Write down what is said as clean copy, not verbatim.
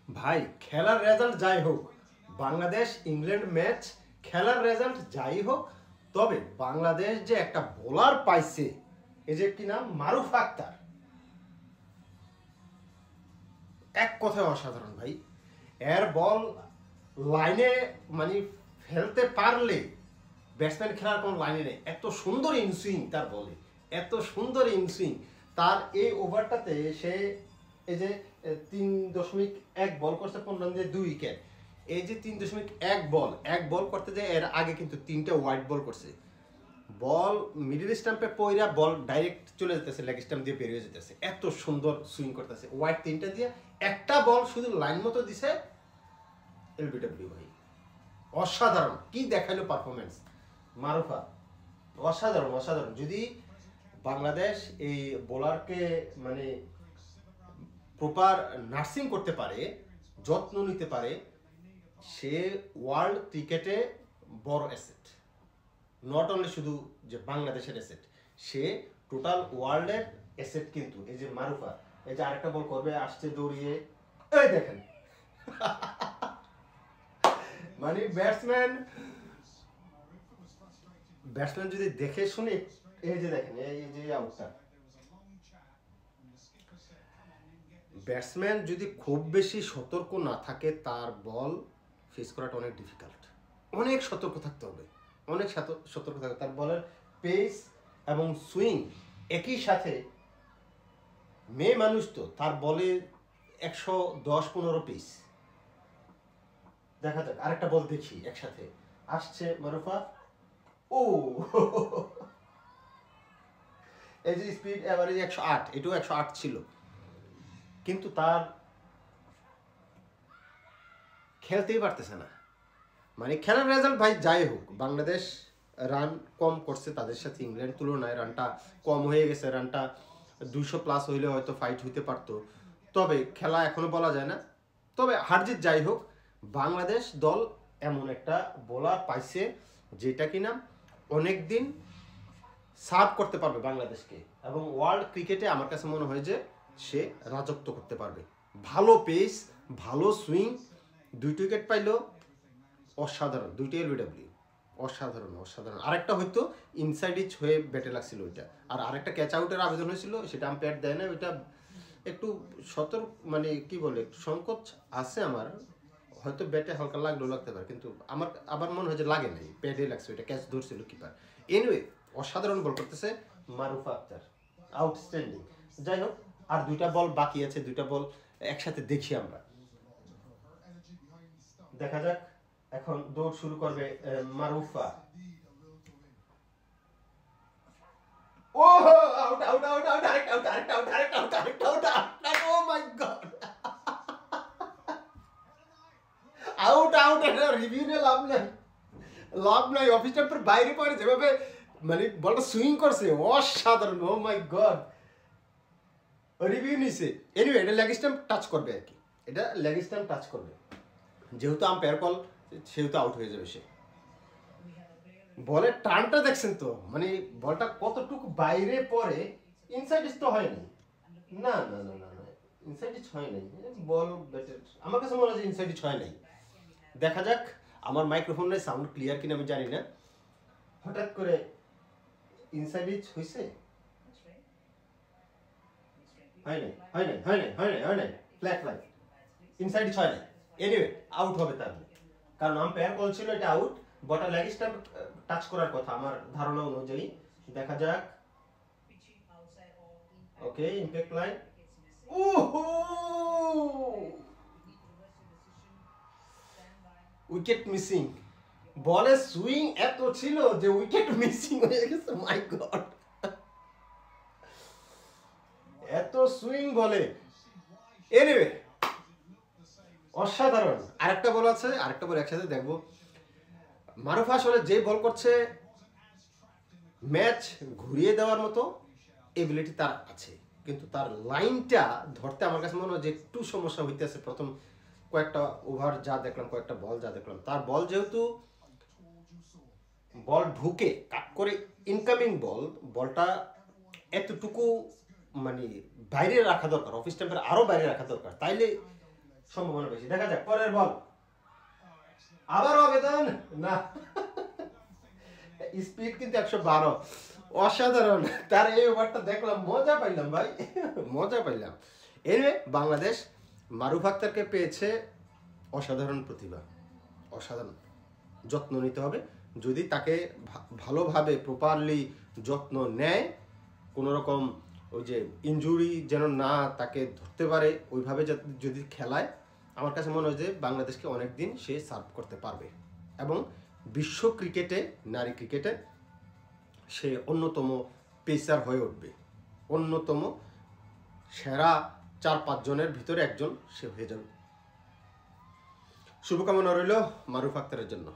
ভাই খেলার রেজাল্ট যাই হোক, বাংলাদেশ ইংল্যান্ড ম্যাচ খেলার রেজাল্ট যাই হোক, তবে বাংলাদেশ যে একটা বোলার পাইছে, এই যে কি নাম মারুফ আক্তার, এক কথায় অসাধারণ ভাই। এর বল লাইনে মানে ফেলতে পারলে ব্যাটসম্যান খেলার কোনো লাইনে নেই। এত সুন্দর ইনসুইং তার বলে, এত সুন্দর ইনসুইং তার। এই ওভারটাতে সে এই যে 3.1 বল করছে 15 রান দিয়ে 2 উইকেট। এই যে 3.1 বল করতে যায়, এর আগে কিন্তু 3টে ওয়াইড বল করছে। বল মিডল স্টাম্পে পইরা বল ডাইরেক্ট চলে যেতেছে, লেগ স্টাম্প দিয়ে বেরিয়ে যেতেছে। এত সুন্দর সুইং করতেছে, ওয়াইড 3টা দিয়ে একটা বল শুধু লাইন মতো দিছে। এলবিডব্লিউ ভাই অসাধারণ, কি দেখাইলো পারফরমেন্স মারুফা, অসাধারণ অসাধারণ। যদি বাংলাদেশ এই বোলারকে মানে প্রপার নার্সিং করতে পারে, যত্ন নিতে পারে, সে ওয়ার্ল্ড ক্রিকেটে বড় অ্যাসেট। নট অনলি শুধু যে বাংলাদেশের অ্যাসেট, সে টোটাল ওয়ার্ল্ডের অ্যাসেট। কিন্তু এই যে মারুফা, এই যে আরেকটা বল করবে, আসছে দৌড়িয়ে, এই দেখেন মানে ব্যাটসম্যান যদি দেখে শুনে, এই যে দেখেন এই যে আউটটা, ব্যাটসম্যান যদি খুব বেশি সতর্ক না থাকে, তার বল ফেস করাটা অনেক ডিফিকাল্ট। অনেক সতর্ক থাকতে হবে, অনেক সতর্ক থাকবে। তার বলের পেস এবং সুইং একই সাথে, মেয়ে মানুষ তো, তার বলে 110-15 পিস। দেখা যাক আরেকটা বল দেখি একসাথে, আসছে মারুফা, ও এই যে স্পিড এভারেজ 108, এটাও 108 ছিল, কিন্তু তার খেলতেই পারতেছে না। মানে খেলার রেজাল্ট ভাই যাই হোক, বাংলাদেশ রান কম করছে তাদের সাথে, ইংল্যান্ড তুলনায় রানটা কম হয়ে গেছে। রানটা 200+ হইলে হয়তো ফাইট হইতে পারতো, তবে খেলা এখনো বলা যায় না। তবে হারজিত যাই হোক, বাংলাদেশ দল এমন একটা বোলার পাইছে যেটা কিনা অনেক দিন সার্ভ করতে পারবে বাংলাদেশকে, এবং ওয়ার্ল্ড ক্রিকেটে আমার কাছে মনে হয় যে সে রাজত্ব করতে পারবে। ভালো পেস, ভালো সুইং, 2 উইকেট পাইলো, অসাধারণ। 2টি এলবিডব্লিউ, অসাধারণ অসাধারণ। আরেকটা হয়তো ইনসাইড ইচ হয়ে ব্যাটে লাগছিল ওইটা, আর আরেকটা ক্যাচ আউটের আবেদন হয়েছিল, সেটা আম্পায়ার দেয় না। ওইটা একটু সতর্ক, মানে কি বলে, সংকোচ আছে আমার, হয়তো ব্যাটে হালকা লাগলেও লাগতে পারে, কিন্তু আমার আবার মনে হয় যে লাগে নাই, প্যাডে লাগছে, ওইটা ক্যাচ ধরছিল কিপার। এনিওয়ে অসাধারণ বল করতেছে মারুফা আক্তার, আউটস্ট্যান্ডিং। যাই হোক, আর 2টা বল বাকি আছে, 2টা বল একসাথে দেখি আমরা, দেখা যাক। এখন দৌড় শুরু করবে মারুফা। ও আউট আউট আউট আউট, আরেকটা আউট, আরেকটা আউট, আরেকটা আউট, আরেকটা আউট, ও মাই গড, আউট আউট। এটা রিভিউ নিয়ে লাভ নাই, লাভ নাই। অফিস টাইমের বাইরে পরে যেভাবে মানে বলটা সুইং করছে, অসাধারণ। ও মাই গড, রিভিউ নিছে। এনিওয়ে এটা লেগ স্টাম্প টাচ করবে আর কি, এটা লেগ স্টাম্প টাচ করবে, যেহেতু আম্পায়ার কল, সেহেতু আউট হয়ে যাবে সে। বলের টানটা দেখছেন তো, মানে বলটা কতটুকু বাইরে পড়ে। ইনসাইড ইচ তো হয়নি, না না না না না, ইনসাইড ইচ হয় নাই। বল ব্যাটের আমার কাছে মনে হয় যে ইনসাইড ইচ হয় নাই। দেখা যাক, আমার মাইক্রোফোনের সাউন্ড ক্লিয়ার কিনা আমি জানি না। হঠাৎ করে ইনসাইড ইচ হইছে, হয় নাই হয় নাই হয় নাই হয় নাই হয় নাই, ফ্ল্যাট লাইন, ইনসাইড ইচ হয় নাই। এনিওয়ে আউট হবে তাহলে, কারণ আম্পায়ার কল ছিল এটা আউট। বলটা লেগ স্টাম্প টাচ করার কথা আমার ধারণা অনুযায়ী। দেখা যাক, ওকে ইমপ্যাক্ট লাইন, ওহো উইকেট মিসিং। বলের সুইং এত ছিল যে উইকেট মিসিং হয়ে গেছে, মাই গড, এত সুইং বলে। এনিওয়ে অসাধারণ। আরেকটা বল আছে, আরেকটা বল একসাথে দেখবো। মারুফা আসলে যে বল করছে, ম্যাচ ঘুরিয়ে দেওয়ার মতো এবিলিটি তার আছে, কিন্তু তার লাইনটা ধরতে আমার কাছে মনে হয় যে একটু সমস্যা হইতেছে। প্রথম কয়েকটা ওভার যা দেখলাম, কয়েকটা বল যা দেখলাম, তার বল যেহেতু বল ঢুকে কাট করে ইনকামিং বল, বলটা এতটুকু মানে বাইরে রাখা দরকার, অফিস টেম্পের আরও বাইরে রাখা দরকার, তাইলে সম্ভাবনা বেশি। দেখা যাক পরের বল, আবার আবেদন না, স্পিড কিন্তু 112, অসাধারণ। তার এই ওভারটা দেখলাম, মজা পাইলাম ভাই, মজা পাইলাম। এনিওয়ে বাংলাদেশ মারুফ আক্তারকে পেয়েছে, অসাধারণ প্রতিভা, অসাধারণ। যত্ন নিতে হবে, যদি তাকে ভালোভাবে প্রপারলি যত্ন নেয়, কোনো রকম ওই যে ইনজুরি যেন না তাকে ধরতে পারে, ওইভাবে যদি খেলায়, আমার কাছে মনে হয় যে বাংলাদেশকে অনেক দিন সে সার্ভ করতে পারবে এবং বিশ্ব ক্রিকেটে, নারী ক্রিকেটে সে অন্যতম পেসার হয়ে উঠবে, অন্যতম সেরা 4-5 জনের ভিতরে একজন সে হয়ে যাবে। শুভকামনা রইল মারুফ আক্তারের জন্য।